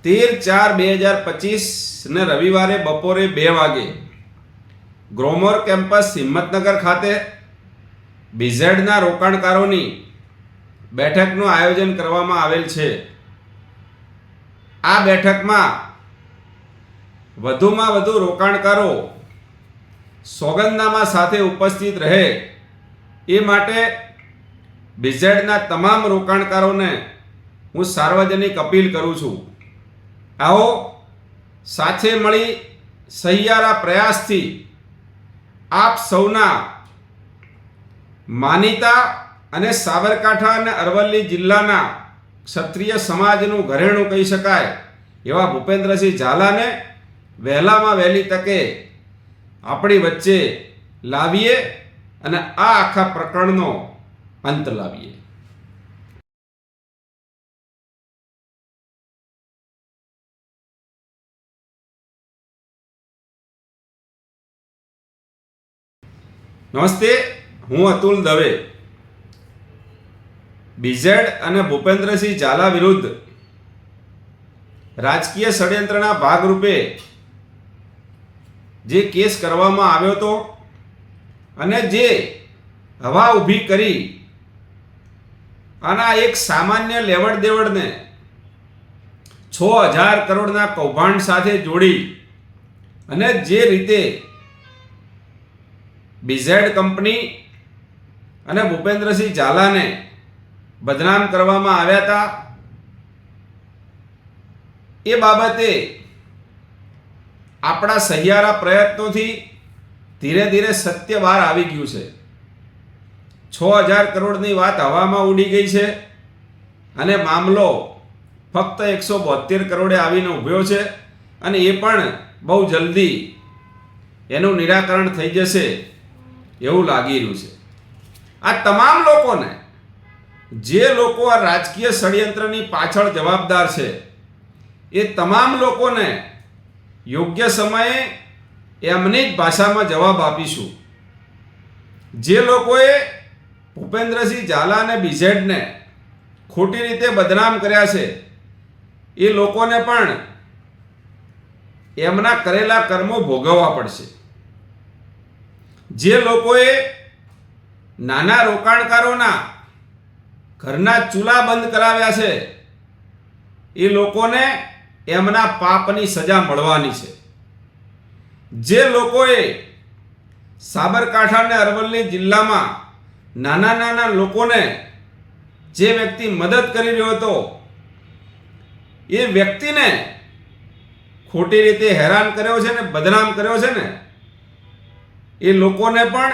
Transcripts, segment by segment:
13/4/2025 ને રવિવારે બપોરે 2 વાગે ગ્રોમોર કેમ્પસ હિંમતનગર ખાતે બીઝેડના રોકાણકારોની બેઠકનું આયોજન કરવામાં આવેલ છે। આ બેઠકમાં વધુમાં વધુ રોકાણકારો સોગંદનામા સાથે ઉપસ્થિત રહે એ માટે બીઝેડના તમામ રોકાણકારોને હું સાર્વજનિક અપીલ કરું છું। આવો સાથે મળી સહિયારા પ્રયાસથી આપ સૌના માનીતા અને સાબરકાંઠા અને અરવલ્લી જિલ્લાના ક્ષત્રિય સમાજનું ઘરેણું કહી શકાય એવા ભૂપેન્દ્રસિંહ ઝાલાને વહેલામાં વહેલી તકે આપણી વચ્ચે લાવીએ અને આ આખા પ્રકરણનો અંત લાવીએ। નમસ્તે, હું અતુલ દવે। બીઝેડ અને ભૂપેન્દ્રસિંહ ઝાલા વિરુદ્ધ રાજકીય ષડયંત્રના ભાગરૂપે જે કેસ કરવામાં આવ્યો હતો અને જે હવા ઊભી કરી આના એક સામાન્ય લેવડ દેવડને 6000 કરોડના કૌભાંડ સાથે જોડી અને જે રીતે બીઝેડ કંપની અને ભૂપેન્દ્રસિંહ ઝાલાને બદનામ કરવામાં આવ્યા હતા એ બાબતે આપણા સહિયારા પ્રયત્નોથી ધીરે ધીરે સત્ય બહાર આવી ગયું છે। 6000 કરોડની વાત હવામાં ઉડી ગઈ છે અને મામલો ફક્ત 172 કરોડે આવીને ઊભ્યો છે અને એ પણ બહુ જલ્દી એનું નિરાકરણ થઈ જશે એવું લાગી રહ્યું છે। આ તમામ લોકોને, જે લોકો આ રાજકીય ષડયંત્રની પાછળ જવાબદાર છે, એ તમામ લોકોને યોગ્ય સમયે એમની જ ભાષામાં જવાબ આપીશું। જે લોકોએ ભૂપેન્દ્રસિંહ ઝાલા અને બીઝેડને ખોટી રીતે બદનામ કર્યા છે એ લોકોને પણ એમના કરેલા કર્મો ભોગવવા પડશે। જે લોકોએ નાના રોકાણકારોના ઘરના ચૂલા બંધ કરાવ્યા છે એ લોકોને એમના પાપની સજા મળવાની છે। જે લોકોએ સાબરકાંઠા અને અરવલ્લી જિલ્લામાં નાના નાના લોકોને જે વ્યક્તિ મદદ કરી રહ્યો હતો એ વ્યક્તિને ખોટી રીતે હેરાન કર્યો છે ને બદનામ કર્યો છે ને એ લોકોને પણ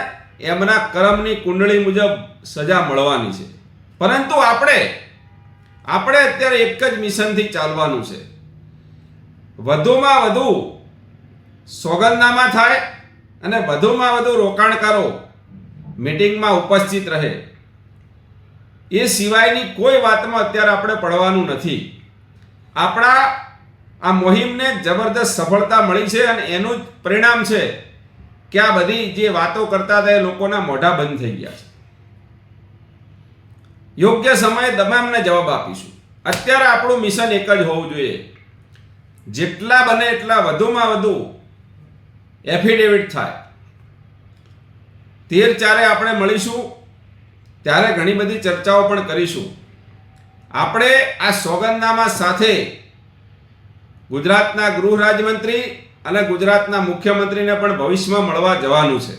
એમના કર્મની કુંડળી મુજબ સજા મળવાની છે। પરંતુ આપણે અત્યારે એક જ મિશનથી ચાલવાનું છે। વધુમાં વધુ સોગંદનામા થાય અને વધુમાં વધુ રોકાણકારો મીટિંગમાં ઉપસ્થિત રહે એ સિવાયની કોઈ વાતમાં અત્યારે આપણે પડવાનું નથી। આપણા આ મુહિમને જબરદસ્ત સફળતા મળી છે અને એનું જ પરિણામ છે કે આ બધી જે વાતો કરતા હતા એ લોકોના મોઢા બંધ થઈ ગયા છે। યોગ્ય સમયે તમામને જવાબ આપીશું। અત્યારે આપણું મિશન એક જ હોવું જોઈએ, જેટલા બને એટલા વધુમાં વધુ એફિડેવિટ થાય। 13/4 આપણે મળીશું ત્યારે ઘણી બધી ચર્ચાઓ પણ કરીશું। આપણે આ સોગંદનામા સાથે ગુજરાતના ગૃહ રાજ્યમંત્રી અને ગુજરાતના મુખ્યમંત્રીને પણ ભવિષ્યમાં મળવા જવાનું છે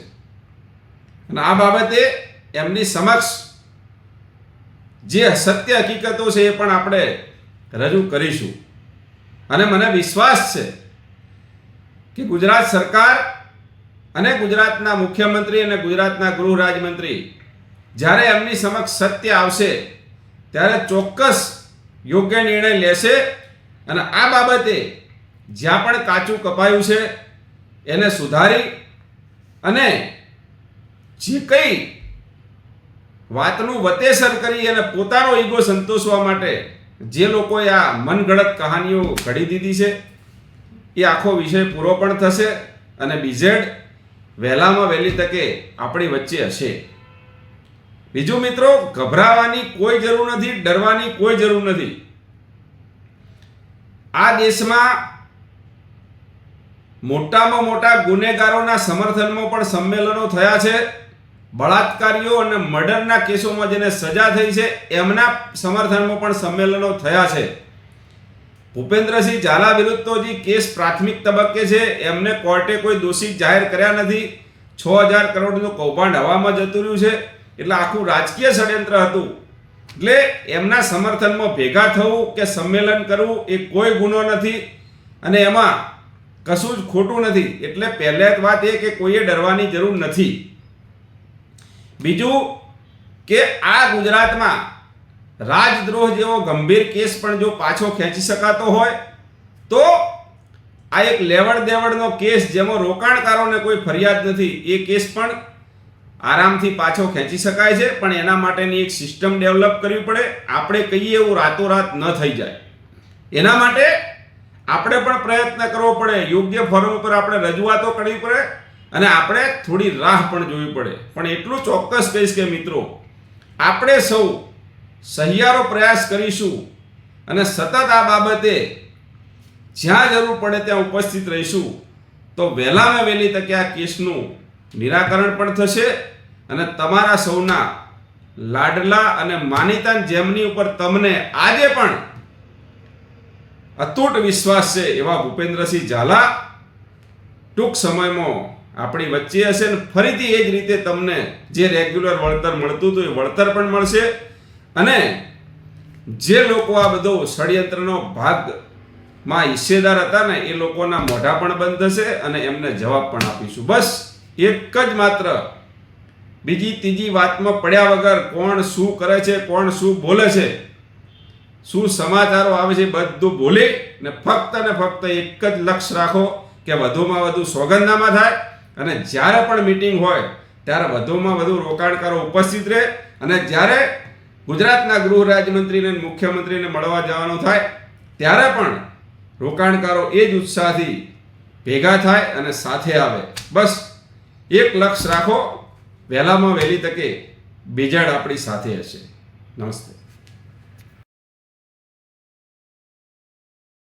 અને આ બાબતે એમની સમક્ષ જે સત્ય હકીકતો છે એ પણ આપણે રજૂ કરીશું। અને મને વિશ્વાસ છે કે ગુજરાત સરકાર અને ગુજરાતના મુખ્યમંત્રી અને ગુજરાતના ગૃહ રાજ્યમંત્રી જ્યારે એમની સમક્ષ સત્ય આવશે ત્યારે ચોક્કસ યોગ્ય નિર્ણય લેશે અને આ બાબતે જ્યાં પણ કાચું કપાયું છે એને સુધારી અને જે કંઈ વાતનું વતેસર કરી અને પોતાનો ઈગો સંતોષવા માટે જે લોકોએ આ મનગઢત કહાનીઓ ઘડી દીધી છે એ આખો વિષય પૂરો પણ થશે અને બીઝેડ વહેલામાં વહેલી તકે આપણી વચ્ચે હશે। બીજું મિત્રો, ગભરાવાની કોઈ જરૂર નથી, ડરવાની કોઈ જરૂર નથી। આ દેશમાં મોટામાં મોટા ગુનેગારોના સમર્થનમાં પણ સંમેલનો થયા છે. બળાત્કારીઓ અને મર્ડરના કેસોમાં જેને સજા થઈ છે એમના સમર્થનમાં પણ સંમેલનો થયા છે. ભૂપેન્દ્રસિંહ ઝાલા વિરુદ્ધ તો જે કેસ પ્રાથમિક તબક્કે છે, એમને કોર્ટે કોઈ દોષિત જાહેર કર્યા નથી. 6000 કરોડનું કૌભાંડ હવામાં જતું રહ્યું છે. એટલે આખું રાજકીય ષડયંત્ર હતું. એટલે એમના સમર્થનમાં ભેગા થવું કે સંમેલન કરવું એ કોઈ ગુનો નથી અને એમાં કશું જ ખોટું નથી. એટલે પહેલી વાત એ કે કોઈએ ડરવાની જરૂર નથી. બીજું કે આ ગુજરાતમાં રાજદ્રોહ જેવો ગંભીર કેસ પણ જો પાછો ખેંચી શકાતો હોય તો આ એક લેવડ દેવડનો કેસ જેમાં રોકાણકારોને કોઈ ફરિયાદ નથી, એ કેસ પણ આરામથી પાછો ખેંચી શકાય છે. પણ એના માટેની એક સિસ્ટમ ડેવલપ કરવી પડે. આપણે કહીએ એવું રાતોરાત ન થઈ જાય. એના માટે આપણે પણ પ્રયત્ન કરવો પડે. યોગ્ય ફોરમ ઉપર આપણે રજૂઆતો કરવી પડે અને આપણે થોડી રાહ પણ જોવી પડે. પણ એટલું ચોક્કસ કહીશ કે મિત્રો, આપણે સૌ સહિયારો પ્રયાસ કરીશું અને સતત આ બાબતે જ્યાં જરૂર પડે ત્યાં ઉપસ્થિત રહીશું તો વહેલામાં વહેલી તકે આ કેસનું નિરાકરણ પણ થશે અને તમારા સૌના લાડલા અને માનીતા જેમની ઉપર તમને આજે પણ અતૂટ વિશ્વાસ છે એવા ભૂપેન્દ્રસિંહ ઝાલા ટૂંક સમયમાં આપણી વચ્ચે હશે ને ફરીથી એ જ રીતે તમને જે રેગ્યુલર વળતર મળતું હતું એ વળતર પણ મળશે. અને જે લોકો આ બધો ષડયંત્રનો ભાગમાં હિસ્સેદાર હતા ને એ લોકોના મોઢા પણ બંધ થશે અને એમને જવાબ પણ આપીશું. બસ એક જ માત્ર, બીજી ત્રીજી વાતમાં પડ્યા વગર કોણ શું કરે છે, કોણ શું બોલે છે, શું સમાચારો આવે છે, બધું ભૂલી ને ફક્ત એક જ લક્ષ્ય રાખો કે વધુમાં વધુ સોગંદનામા થાય અને જ્યારે પણ મીટિંગ હોય ત્યારે વધુમાં વધુ રોકાણકારો ઉપસ્થિત રહે અને જ્યારે ગુજરાતના ગૃહ રાજ્યમંત્રીને મુખ્યમંત્રીને મળવા જવાનું થાય ત્યારે પણ રોકાણકારો એ જ ઉત્સાહથી ભેગા થાય અને સાથે આવે. બસ એક લક્ષ્ય રાખો, વહેલામાં વહેલી તકે બીજાડ આપણી સાથે હશે. નમસ્તે.